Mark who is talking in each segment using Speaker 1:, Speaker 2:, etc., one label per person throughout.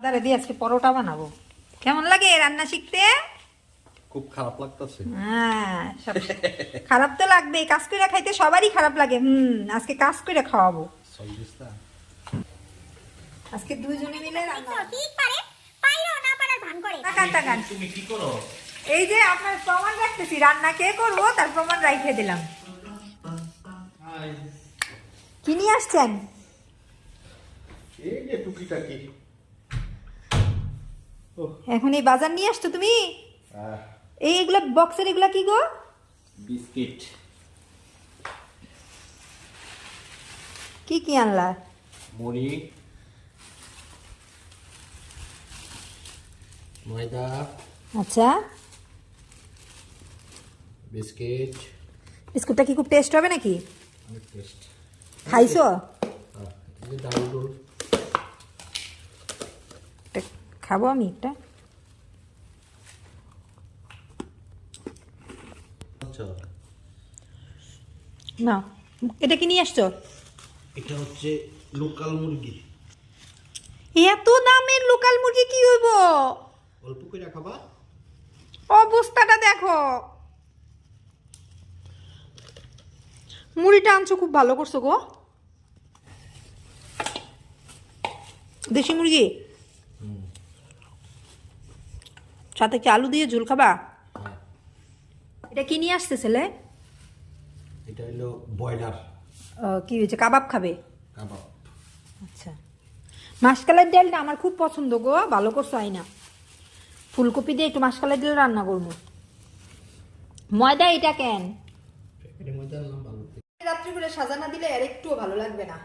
Speaker 1: দাঁড়া দিয়ে আজকে পরোটা বানাবো। কেমন লাগে রান্না শিখতে?
Speaker 2: খুব খারাপ লাগতেছে।
Speaker 1: হ্যাঁ, খারাপ তো লাগবে, কাজ করে খাইতে সবারই খারাপ লাগে। আজকে কাজ করে খাওয়াবো। আজকে দুইজনে মিলে রান্না।
Speaker 2: তুমি কি করো?
Speaker 1: এই যে আপনার প্রমাণ রাখতেছি, রান্না কে করবো তার প্রমাণ রাইখে দিলাম। কি নিয়ে আসছেন?
Speaker 2: এই যে টুকিটাকি।
Speaker 1: এখন এই বাজার নিয়ে আসছো তুমি? এইগুলা বক্সের এগুলা কি গো?
Speaker 2: বিস্কিট।
Speaker 1: কি কি আনলা?
Speaker 2: মুড়ি, ময়দা,
Speaker 1: আচ্ছা,
Speaker 2: বিস্কিট।
Speaker 1: বিস্কুটটা কি খুব টেস্ট হবে নাকি?
Speaker 2: অনেক টেস্ট।
Speaker 1: খাইছো?
Speaker 2: এই যে ডাল ডুল।
Speaker 1: খাবো আমি একটা।
Speaker 2: আচ্ছা,
Speaker 1: না, এটা কি নিয়ে আসছো?
Speaker 2: এটা হচ্ছে লোকাল মুরগি।
Speaker 1: এত দামের লোকাল মুরগি কি হইব?
Speaker 2: অল্প করে খাবা।
Speaker 1: অবস্থাটা দেখো। মুড়িটা আনছো, খুব ভালো করছো গো। দেশি মুরগি, সাথে কি আলু দিয়ে ঝোল খাবা? এটা কি নিয়ে আসছে ছেলে?
Speaker 2: এটা হলো বয়লার
Speaker 1: কি হয়েছে, কাবাব খাবে?
Speaker 2: কাবাব।
Speaker 1: আচ্ছা, মাসকালের ডালটা আমার খুব পছন্দ গো, ভালো করছো আইনা। ফুলকপি দিয়ে একটু মাসকালের ডাল রান্না করবো। ময়দা এটা কেন? রাত্রি করে সাজা না দিলে আর একটুও ভালো লাগবে না।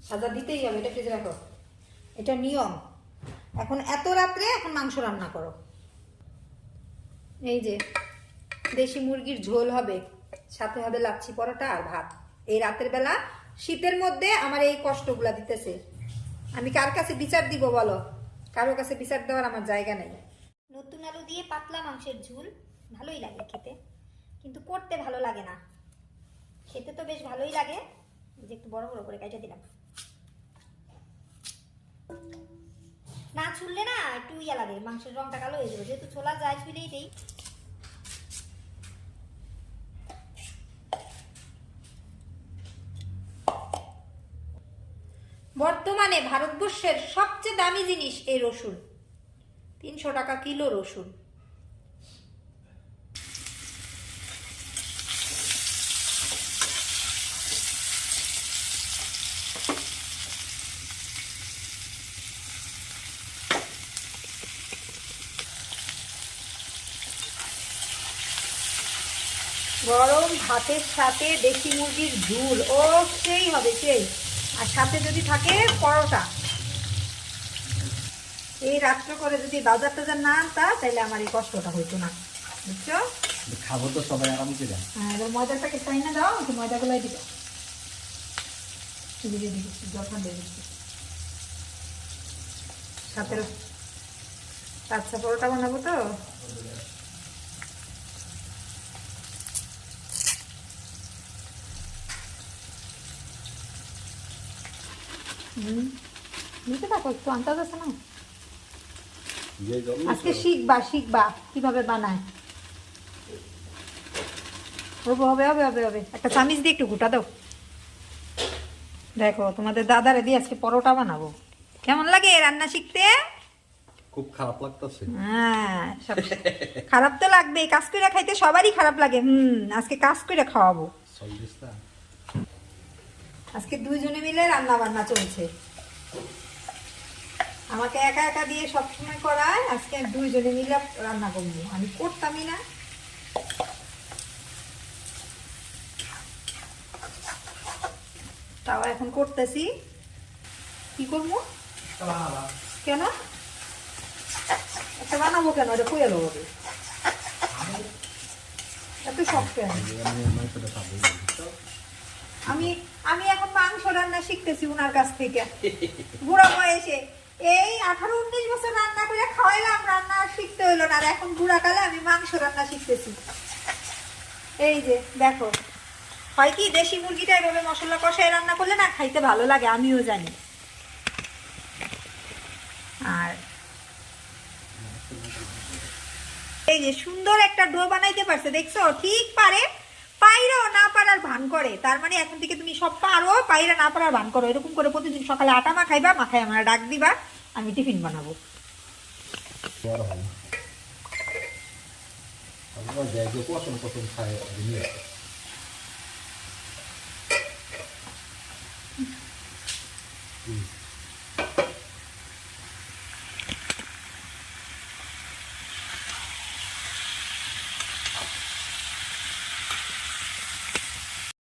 Speaker 1: সাজা দিতেই হবে, এটা ফ্রিজে রাখো, এটা নিয়ম। এখন এত রাত্রে এখন মাংস রান্না করো। এই যে দেশি মুরগির ঝোল হবে, সাথে হবে লাচ্ছি পরোটা আর ভাত। এই রাতের বেলা শীতের মধ্যে আমার এই কষ্টগুলা দিতেছে। আমি কার কাছে বিচার দিব বলো? কারো কাছে বিচার দেওয়ার আমার জায়গা নেই। নতুন আলু দিয়ে পাতলা মাংসের ঝোল ভালোই লাগে খেতে, কিন্তু করতে ভালো লাগে না। খেতে তো বেশ ভালোই লাগে। যে একটু বড় বড় করে কাটা দিলাম, না ছুললে না একটু ইয়া লাগে, মাংসের রংটা কালো হয়ে যাবে। যেহেতু ছোলা যায় ছুলেই দেই। বর্তমানে ভারতবর্ষের সবচেয়ে দামি জিনিস এই রসুন। 300 টাকা কিলো রসুন। গরম ভাতের সাথে দেশি মুরগির ঝোল, ও সেই হবে সেই। আর সাথে যদি থাকে পরোটা। এই রাত্র করে যদি বাজার টাজার না আনতা তাহলে আমার এই কষ্টটা হইতো না, বুঝছো?
Speaker 2: খাবো তো সবাই আরাম করে।
Speaker 1: হ্যাঁ, এবার ময়দাটাকে চাই না দাও, একটু ময়দাগুলাই দিবে। দিয়ে দিচ্ছি, যখন দিয়ে দিচ্ছি। সাথে আচ্ছা, পরোটা বানাবো তো। নিতে থাকো, একটু আন্দাজ আছে না। আজকে শিখবা কিভাবে বানায়। হবে হবে হবে হবে। একটা চামিচ দিয়ে একটু গোটা দাও। দেখো তোমাদের দাদারে দিয়ে আজকে পরোটা বানাবো। কেমন লাগে রান্না শিখতে?
Speaker 2: খুব খারাপ লাগতেছে।
Speaker 1: হ্যাঁ, খারাপ তো লাগবে, কাজ করে খাইতে সবারই খারাপ লাগে। আজকে কাজ করে খাওয়াবো। আজকে দুইজনে মিলে রান্না বান্না চলছে। আমাকে একা একা দিয়ে সবসময় করায়, আজকে দুইজনে মিলে রান্না করবো। আমি করতামই না। তাও এখন করতেছি। কি করবো? কেন একটা বানাবো? কেন এটা খুঁয়ে দেবো? এত শখ কেন? আমি আমি এখন মাংস রান্না শিখতেছি ওনার কাছ থেকে। বুড়া বয়সে এই 18-19 বছর রান্না করে খাওয়াইলাম, রান্না শিখতে হইলো না। আর এখন বুড়া কালে আমি মাংস রান্না শিখতেছি। এই যে দেখো, হয় কি দেশি মুরগিটা এভাবে মশলা কষায় রান্না করলে না খাইতে ভালো লাগে, আমিও জানি। আর এই যে সুন্দর একটা ডো বানাইতে পারছে, দেখছো? ঠিক পারে, পাইরাও না পারার ভান করে। তার মানে এখন থেকে তুমি সব পারো, পাইরা না পারার ভান করো। এরকম করে প্রতিদিন সকালে আটা মাখাইবা, মাখায় আমার ডাক দিবা, আমি টিফিন বানাবো।
Speaker 2: আমরা যাই যে পছন্দ খায়